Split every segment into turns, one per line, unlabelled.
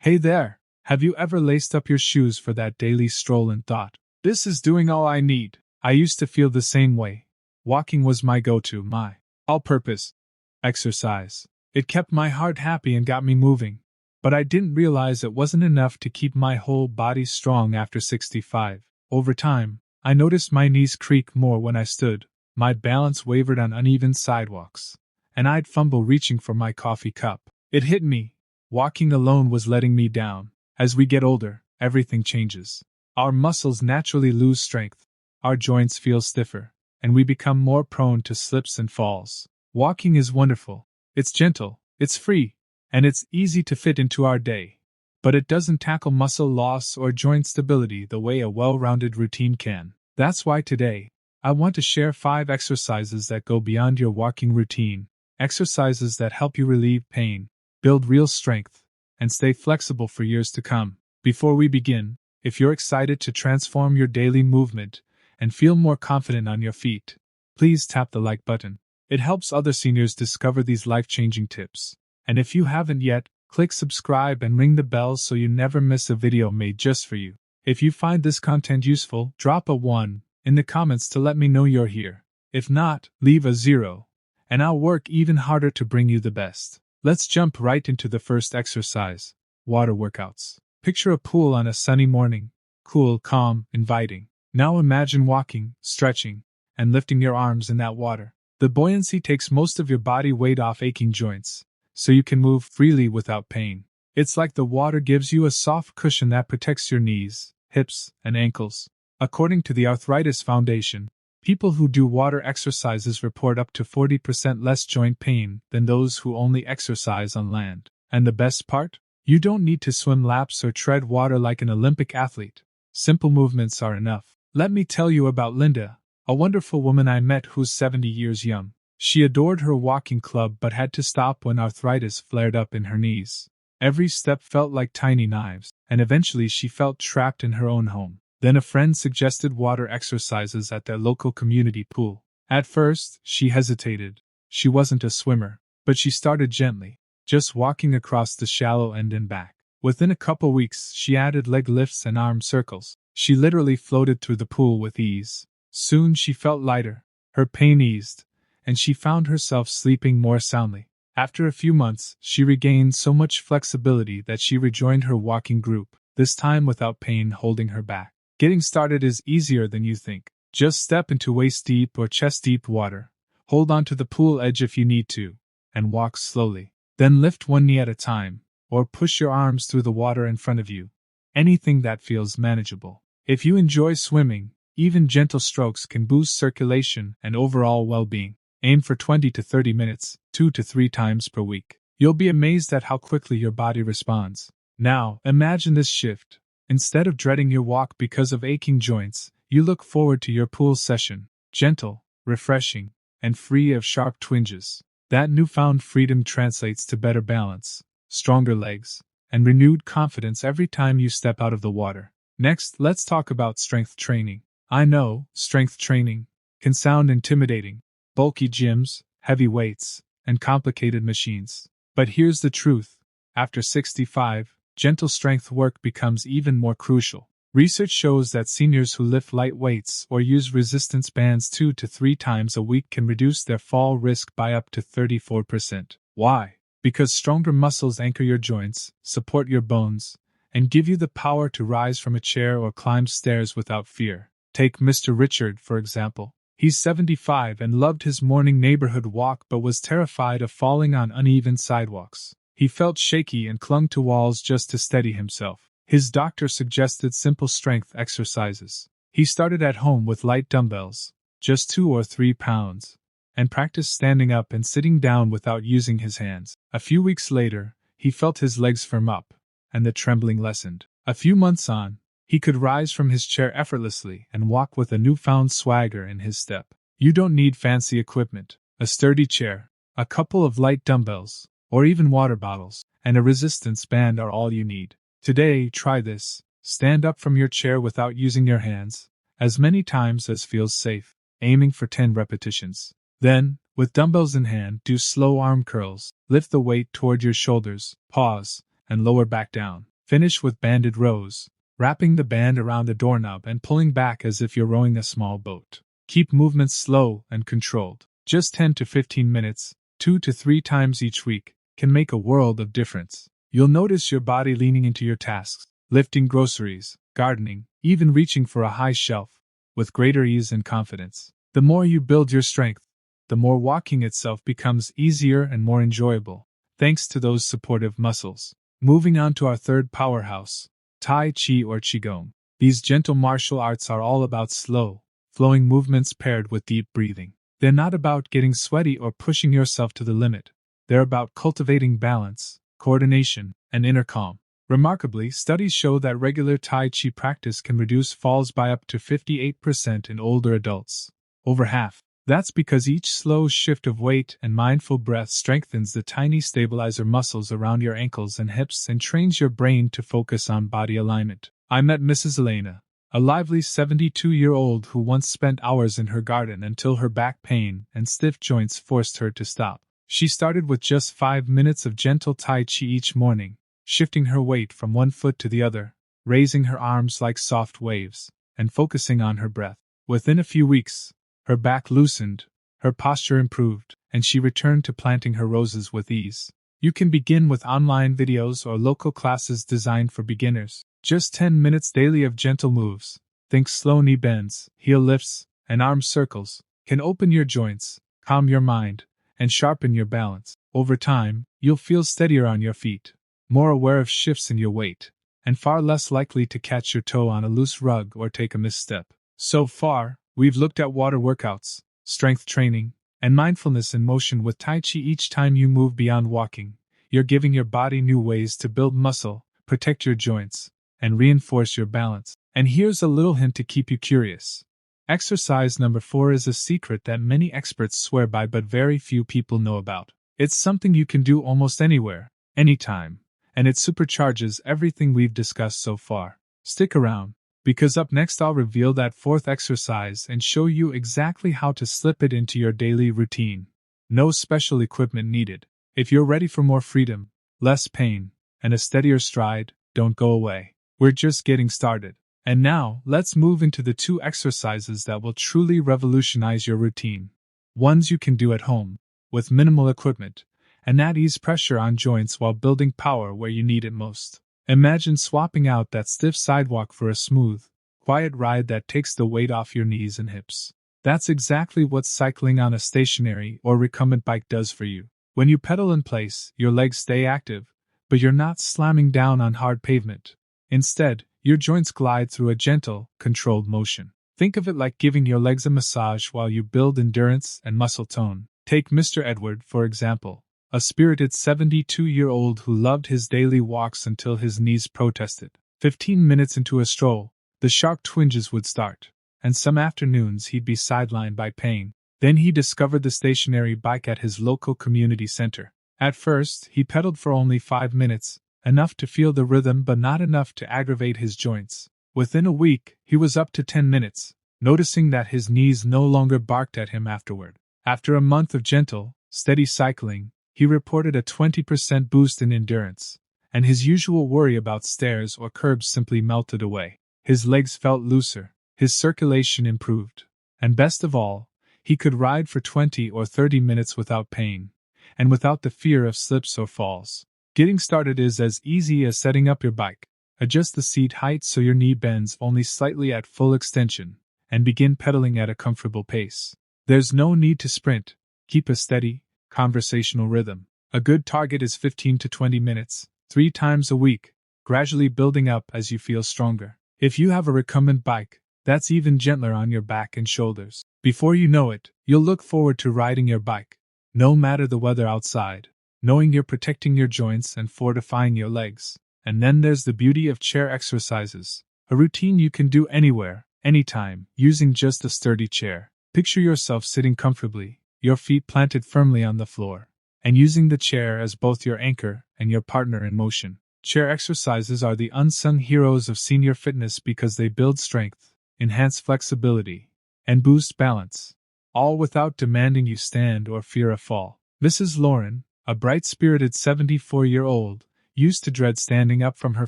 Hey there! Have you ever laced up your shoes for that daily stroll and thought, "This is doing all I need"? I used to feel the same way. Walking was my go-to, my all-purpose exercise. It kept my heart happy and got me moving. But I didn't realize it wasn't enough to keep my whole body strong after 65. Over time, I noticed my knees creak more when I stood, my balance wavered on uneven sidewalks, and I'd fumble reaching for my coffee cup. It hit me. Walking alone was letting me down. As we get older, everything changes. Our muscles naturally lose strength, our joints feel stiffer, and we become more prone to slips and falls. Walking is wonderful. It's gentle, it's free, and it's easy to fit into our day. But it doesn't tackle muscle loss or joint stability the way a well-rounded routine can. That's why today, I want to share 5 exercises that go beyond your walking routine, exercises that help you relieve pain, build real strength, and stay flexible for years to come. Before we begin, if you're excited to transform your daily movement and feel more confident on your feet, please tap the like button. It helps other seniors discover these life-changing tips. And if you haven't yet, click subscribe and ring the bell so you never miss a video made just for you. If you find this content useful, drop a 1 in the comments to let me know you're here. If not, leave a 0, and I'll work even harder to bring you the best. Let's jump right into the first exercise, water workouts. Picture a pool on a sunny morning, cool, calm, inviting. Now imagine walking, stretching, and lifting your arms in that water. The buoyancy takes most of your body weight off aching joints, so you can move freely without pain. It's like the water gives you a soft cushion that protects your knees, hips, and ankles. According to the Arthritis Foundation, people who do water exercises report up to 40% less joint pain than those who only exercise on land. And the best part? You don't need to swim laps or tread water like an Olympic athlete. Simple movements are enough. Let me tell you about Linda, a wonderful woman I met who's 70 years young. She adored her walking club but had to stop when arthritis flared up in her knees. Every step felt like tiny knives, and eventually she felt trapped in her own home. Then a friend suggested water exercises at their local community pool. At first, she hesitated. She wasn't a swimmer, but she started gently, just walking across the shallow end and back. Within a couple weeks, she added leg lifts and arm circles. She literally floated through the pool with ease. Soon she felt lighter, her pain eased, and she found herself sleeping more soundly. After a few months, she regained so much flexibility that she rejoined her walking group, this time without pain holding her back. Getting started is easier than you think. Just step into waist-deep or chest-deep water, hold onto the pool edge if you need to, and walk slowly. Then lift one knee at a time, or push your arms through the water in front of you. Anything that feels manageable. If you enjoy swimming, even gentle strokes can boost circulation and overall well-being. Aim for 20 to 30 minutes, 2 to 3 times per week. You'll be amazed at how quickly your body responds. Now, imagine this shift. Instead of dreading your walk because of aching joints, you look forward to your pool session, gentle, refreshing, and free of sharp twinges. That newfound freedom translates to better balance, stronger legs, and renewed confidence every time you step out of the water. Next, let's talk about strength training. I know, strength training can sound intimidating. Bulky gyms, heavy weights, and complicated machines. But here's the truth. After 65, gentle strength work becomes even more crucial. Research shows that seniors who lift light weights or use resistance bands 2 to 3 times a week can reduce their fall risk by up to 34%. Why? Because stronger muscles anchor your joints, support your bones, and give you the power to rise from a chair or climb stairs without fear. Take Mr. Richard, for example. He's 75 and loved his morning neighborhood walk but was terrified of falling on uneven sidewalks. He felt shaky and clung to walls just to steady himself. His doctor suggested simple strength exercises. He started at home with light dumbbells, just 2 or 3 pounds, and practiced standing up and sitting down without using his hands. A few weeks later, he felt his legs firm up, and the trembling lessened. A few months on, he could rise from his chair effortlessly and walk with a newfound swagger in his step. You don't need fancy equipment. A sturdy chair, a couple of light dumbbells, or even water bottles, and a resistance band are all you need. Today, try this. Stand up from your chair without using your hands, as many times as feels safe, aiming for 10 repetitions. Then, with dumbbells in hand, do slow arm curls. Lift the weight toward your shoulders, pause, and lower back down. Finish with banded rows, wrapping the band around the doorknob and pulling back as if you're rowing a small boat. Keep movements slow and controlled. Just 10 to 15 minutes, 2 to 3 times each week, can make a world of difference. You'll notice your body leaning into your tasks, lifting groceries, gardening, even reaching for a high shelf, with greater ease and confidence. The more you build your strength, the more walking itself becomes easier and more enjoyable, thanks to those supportive muscles. Moving on to our third powerhouse, Tai Chi or Qigong. These gentle martial arts are all about slow, flowing movements paired with deep breathing. They're not about getting sweaty or pushing yourself to the limit. They're about cultivating balance, coordination, and inner calm. Remarkably, studies show that regular Tai Chi practice can reduce falls by up to 58% in older adults. Over half. That's because each slow shift of weight and mindful breath strengthens the tiny stabilizer muscles around your ankles and hips and trains your brain to focus on body alignment. I met Mrs. Elena, a lively 72-year-old who once spent hours in her garden until her back pain and stiff joints forced her to stop. She started with just 5 minutes of gentle Tai Chi each morning, shifting her weight from one foot to the other, raising her arms like soft waves, and focusing on her breath. Within a few weeks, her back loosened, her posture improved, and she returned to planting her roses with ease. You can begin with online videos or local classes designed for beginners. Just 10 minutes daily of gentle moves, think slow knee bends, heel lifts, and arm circles, can open your joints, calm your mind, and sharpen your balance. Over time, you'll feel steadier on your feet, more aware of shifts in your weight, and far less likely to catch your toe on a loose rug or take a misstep. So far, we've looked at water workouts, strength training, and mindfulness in motion with Tai Chi. Each time you move beyond walking, you're giving your body new ways to build muscle, protect your joints, and reinforce your balance. And here's a little hint to keep you curious. Exercise number 4 is a secret that many experts swear by but very few people know about. It's something you can do almost anywhere, anytime, and it supercharges everything we've discussed so far. Stick around, because up next I'll reveal that 4th exercise and show you exactly how to slip it into your daily routine. No special equipment needed. If you're ready for more freedom, less pain, and a steadier stride, don't go away. We're just getting started. And now, let's move into the 2 exercises that will truly revolutionize your routine. Ones you can do at home, with minimal equipment, and that ease pressure on joints while building power where you need it most. Imagine swapping out that stiff sidewalk for a smooth, quiet ride that takes the weight off your knees and hips. That's exactly what cycling on a stationary or recumbent bike does for you. When you pedal in place, your legs stay active, but you're not slamming down on hard pavement. Instead, your joints glide through a gentle, controlled motion. Think of it like giving your legs a massage while you build endurance and muscle tone. Take Mr. Edward, for example, a spirited 72-year-old who loved his daily walks until his knees protested. 15 minutes into a stroll, the sharp twinges would start, and some afternoons he'd be sidelined by pain. Then he discovered the stationary bike at his local community center. At first, he pedaled for only 5 minutes, enough to feel the rhythm but not enough to aggravate his joints. Within a week, he was up to 10 minutes, noticing that his knees no longer barked at him afterward. After a month of gentle, steady cycling, he reported a 20% boost in endurance, and his usual worry about stairs or curbs simply melted away. His legs felt looser, his circulation improved, and best of all, he could ride for 20 or 30 minutes without pain, and without the fear of slips or falls. Getting started is as easy as setting up your bike. Adjust the seat height so your knee bends only slightly at full extension, and begin pedaling at a comfortable pace. There's no need to sprint. Keep a steady, conversational rhythm. A good target is 15 to 20 minutes, 3 times a week, gradually building up as you feel stronger. If you have a recumbent bike, that's even gentler on your back and shoulders. Before you know it, you'll look forward to riding your bike, no matter the weather outside, knowing you're protecting your joints and fortifying your legs. And then there's the beauty of chair exercises, a routine you can do anywhere, anytime, using just a sturdy chair. Picture yourself sitting comfortably, your feet planted firmly on the floor, and using the chair as both your anchor and your partner in motion. Chair exercises are the unsung heroes of senior fitness because they build strength, enhance flexibility, and boost balance, all without demanding you stand or fear a fall. Mrs. Lauren, a bright-spirited 74-year-old, used to dread standing up from her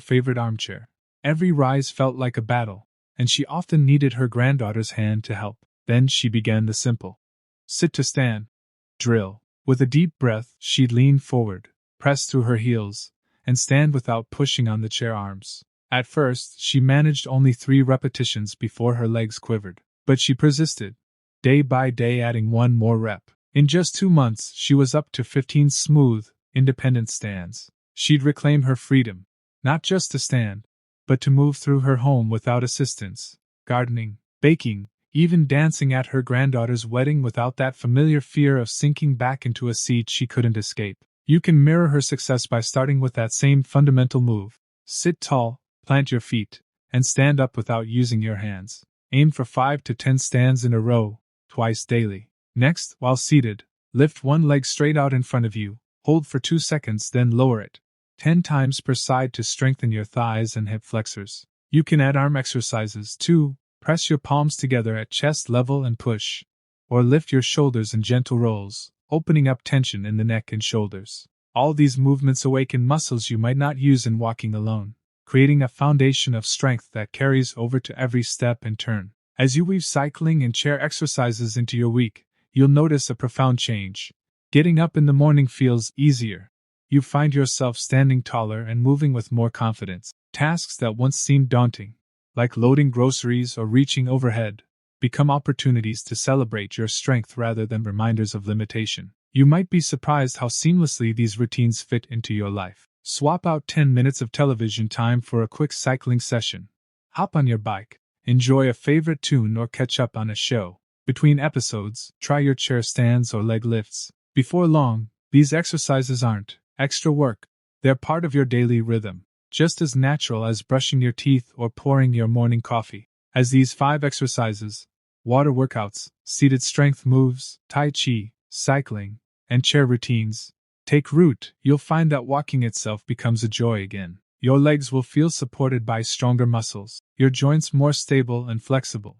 favorite armchair. Every rise felt like a battle, and she often needed her granddaughter's hand to help. Then she began the simple sit to stand drill. With a deep breath, she'd lean forward, press through her heels, and stand without pushing on the chair arms. At first, she managed only 3 repetitions before her legs quivered, but she persisted, day by day adding 1 more rep. In just 2 months, she was up to 15 smooth, independent stands. She'd reclaim her freedom, not just to stand, but to move through her home without assistance, gardening, baking, even dancing at her granddaughter's wedding without that familiar fear of sinking back into a seat she couldn't escape. You can mirror her success by starting with that same fundamental move. Sit tall, plant your feet, and stand up without using your hands. Aim for 5 to 10 stands in a row, twice daily. Next, while seated, lift one leg straight out in front of you, hold for 2 seconds, then lower it 10 times per side to strengthen your thighs and hip flexors. You can add arm exercises too. Press your palms together at chest level and push, or lift your shoulders in gentle rolls, opening up tension in the neck and shoulders. All these movements awaken muscles you might not use in walking alone, creating a foundation of strength that carries over to every step and turn. As you weave cycling and chair exercises into your week, you'll notice a profound change. Getting up in the morning feels easier. You find yourself standing taller and moving with more confidence. Tasks that once seemed daunting, like loading groceries or reaching overhead, become opportunities to celebrate your strength rather than reminders of limitation. You might be surprised how seamlessly these routines fit into your life. Swap out 10 minutes of television time for a quick cycling session. Hop on your bike, enjoy a favorite tune, or catch up on a show. Between episodes, try your chair stands or leg lifts. Before long, these exercises aren't extra work. They're part of your daily rhythm, just as natural as brushing your teeth or pouring your morning coffee. As these 5 exercises, water workouts, seated strength moves, Tai Chi, cycling, and chair routines, take root, you'll find that walking itself becomes a joy again. Your legs will feel supported by stronger muscles, your joints more stable and flexible,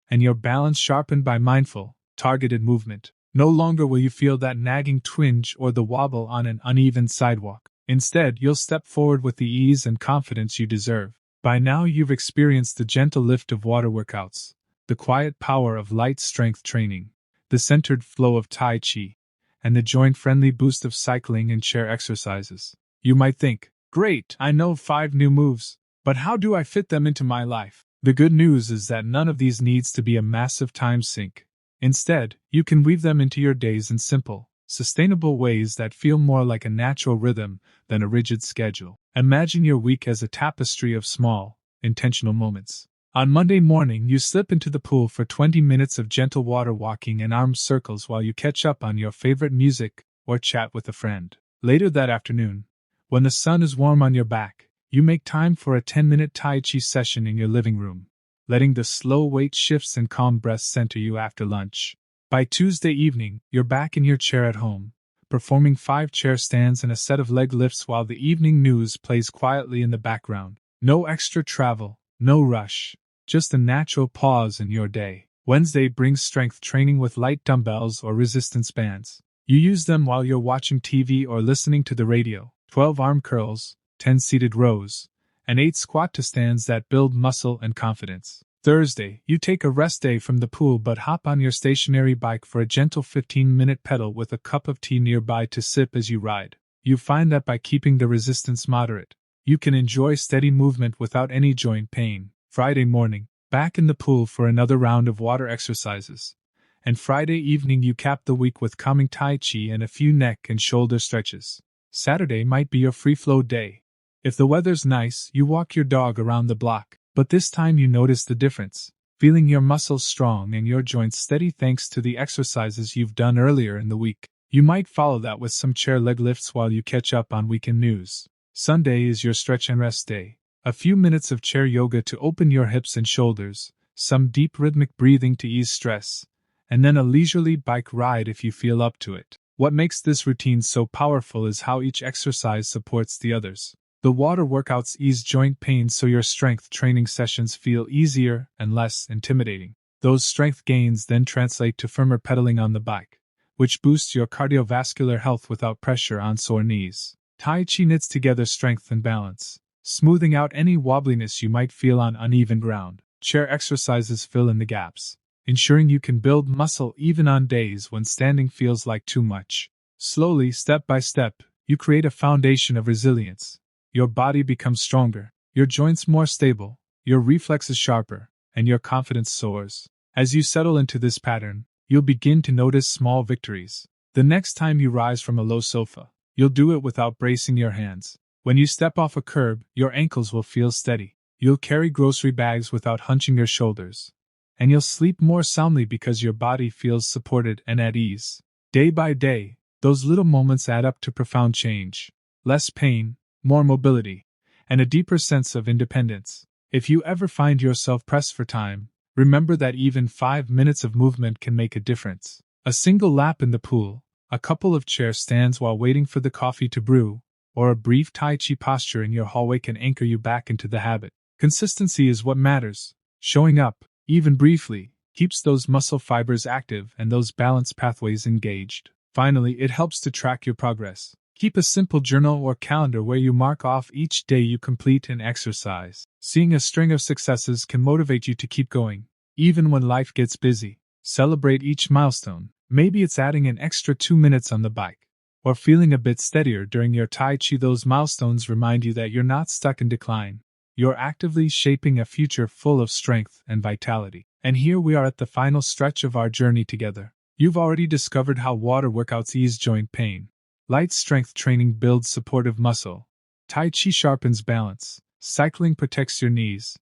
and your balance sharpened by mindful, targeted movement. No longer will you feel that nagging twinge or the wobble on an uneven sidewalk. Instead, you'll step forward with the ease and confidence you deserve. By now you've experienced the gentle lift of water workouts, the quiet power of light strength training, the centered flow of Tai Chi, and the joint-friendly boost of cycling and chair exercises. You might think, great, I know 5 new moves, but how do I fit them into my life? The good news is that none of these needs to be a massive time sink. Instead, you can weave them into your days in simple, sustainable ways that feel more like a natural rhythm than a rigid schedule. Imagine your week as a tapestry of small, intentional moments. On Monday morning, you slip into the pool for 20 minutes of gentle water walking and arm circles while you catch up on your favorite music or chat with a friend. Later that afternoon, when the sun is warm on your back, you make time for a 10-minute Tai Chi session in your living room, letting the slow weight shifts and calm breaths center you after lunch. By Tuesday evening, you're back in your chair at home, performing 5 chair stands and a set of leg lifts while the evening news plays quietly in the background. No extra travel, no rush, just a natural pause in your day. Wednesday brings strength training with light dumbbells or resistance bands. You use them while you're watching TV or listening to the radio. 12 arm curls, 10 seated rows, and 8 squat to stands that build muscle and confidence. Thursday, you take a rest day from the pool but hop on your stationary bike for a gentle 15-minute pedal with a cup of tea nearby to sip as you ride. You find that by keeping the resistance moderate, you can enjoy steady movement without any joint pain. Friday morning, back in the pool for another round of water exercises. And Friday evening you cap the week with calming Tai Chi and a few neck and shoulder stretches. Saturday might be your free-flow day. If the weather's nice, you walk your dog around the block. But this time you notice the difference, feeling your muscles strong and your joints steady thanks to the exercises you've done earlier in the week. You might follow that with some chair leg lifts while you catch up on weekend news. Sunday is your stretch and rest day. A few minutes of chair yoga to open your hips and shoulders, some deep rhythmic breathing to ease stress, and then a leisurely bike ride if you feel up to it. What makes this routine so powerful is how each exercise supports the others. The water workouts ease joint pain so your strength training sessions feel easier and less intimidating. Those strength gains then translate to firmer pedaling on the bike, which boosts your cardiovascular health without pressure on sore knees. Tai Chi knits together strength and balance, smoothing out any wobbliness you might feel on uneven ground. Chair exercises fill in the gaps, ensuring you can build muscle even on days when standing feels like too much. Slowly, step by step, you create a foundation of resilience. Your body becomes stronger, your joints more stable, your reflexes sharper, and your confidence soars. As you settle into this pattern, you'll begin to notice small victories. The next time you rise from a low sofa, you'll do it without bracing your hands. When you step off a curb, your ankles will feel steady. You'll carry grocery bags without hunching your shoulders. And you'll sleep more soundly because your body feels supported and at ease. Day by day, those little moments add up to profound change. Less pain, more mobility, and a deeper sense of independence. If you ever find yourself pressed for time, remember that even 5 minutes of movement can make a difference. A single lap in the pool, a couple of chair stands while waiting for the coffee to brew, or a brief Tai Chi posture in your hallway can anchor you back into the habit. Consistency is what matters. Showing up, even briefly, keeps those muscle fibers active and those balance pathways engaged. Finally, it helps to track your progress. Keep a simple journal or calendar where you mark off each day you complete an exercise. Seeing a string of successes can motivate you to keep going, even when life gets busy. Celebrate each milestone. Maybe it's adding an extra 2 minutes on the bike, or feeling a bit steadier during your Tai Chi. Those milestones remind you that you're not stuck in decline. You're actively shaping a future full of strength and vitality. And here we are at the final stretch of our journey together. You've already discovered how water workouts ease joint pain. Light strength training builds supportive muscle. Tai Chi sharpens balance. Cycling protects your knees.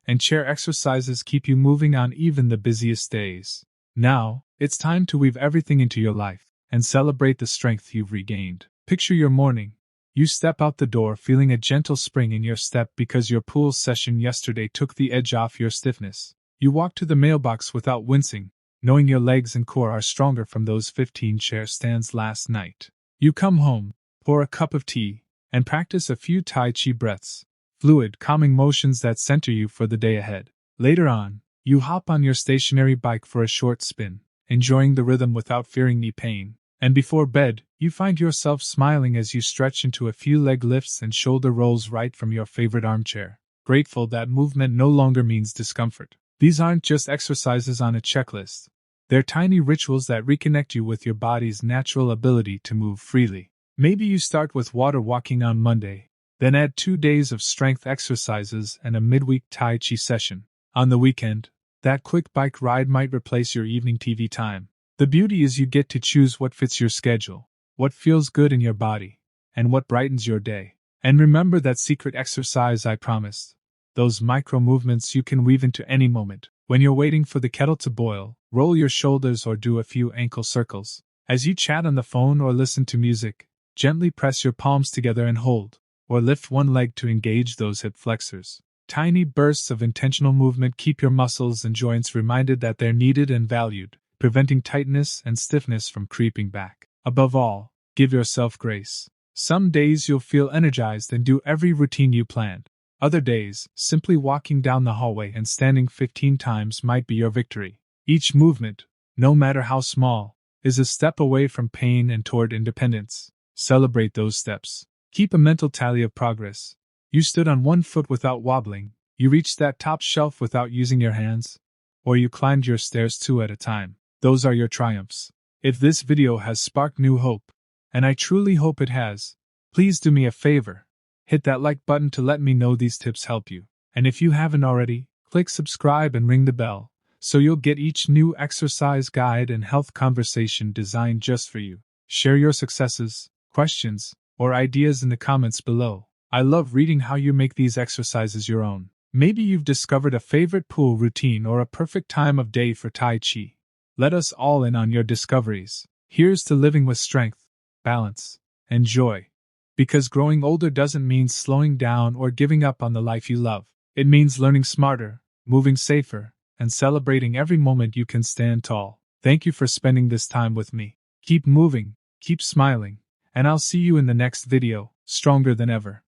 And chair exercises keep you moving on even the busiest days. Now, it's time to weave everything into your life and celebrate the strength you've regained. Picture your morning. You step out the door feeling a gentle spring in your step because your pool session yesterday took the edge off your stiffness. You walk to the mailbox without wincing, knowing your legs and core are stronger from those 15 chair stands last night. You come home, pour a cup of tea, and practice a few Tai Chi breaths, fluid, calming motions that center you for the day ahead. Later on, you hop on your stationary bike for a short spin, enjoying the rhythm without fearing knee pain. And before bed, you find yourself smiling as you stretch into a few leg lifts and shoulder rolls right from your favorite armchair, grateful that movement no longer means discomfort. These aren't just exercises on a checklist. They're tiny rituals that reconnect you with your body's natural ability to move freely. Maybe you start with water walking on Monday, then add 2 days of strength exercises and a midweek Tai Chi session. On the weekend, that quick bike ride might replace your evening TV time. The beauty is you get to choose what fits your schedule, what feels good in your body, and what brightens your day. And remember that secret exercise I promised. Those micro movements you can weave into any moment. When you're waiting for the kettle to boil, roll your shoulders or do a few ankle circles. As you chat on the phone or listen to music, gently press your palms together and hold, or lift one leg to engage those hip flexors. Tiny bursts of intentional movement keep your muscles and joints reminded that they're needed and valued, preventing tightness and stiffness from creeping back. Above all, give yourself grace. Some days you'll feel energized and do every routine you planned. Other days, simply walking down the hallway and standing 15 times might be your victory. Each movement, no matter how small, is a step away from pain and toward independence. Celebrate those steps. Keep a mental tally of progress. You stood on one foot without wobbling, you reached that top shelf without using your hands, or you climbed your stairs 2 at a time. Those are your triumphs. If this video has sparked new hope, and I truly hope it has, please do me a favor. Hit that like button to let me know these tips help you. And if you haven't already, click subscribe and ring the bell, so you'll get each new exercise guide and health conversation designed just for you. Share your successes, questions, or ideas in the comments below. I love reading how you make these exercises your own. Maybe you've discovered a favorite pool routine or a perfect time of day for Tai Chi. Let us all in on your discoveries. Here's to living with strength, balance, and joy. Because growing older doesn't mean slowing down or giving up on the life you love. It means learning smarter, moving safer, and celebrating every moment you can stand tall. Thank you for spending this time with me. Keep moving, keep smiling, and I'll see you in the next video, stronger than ever.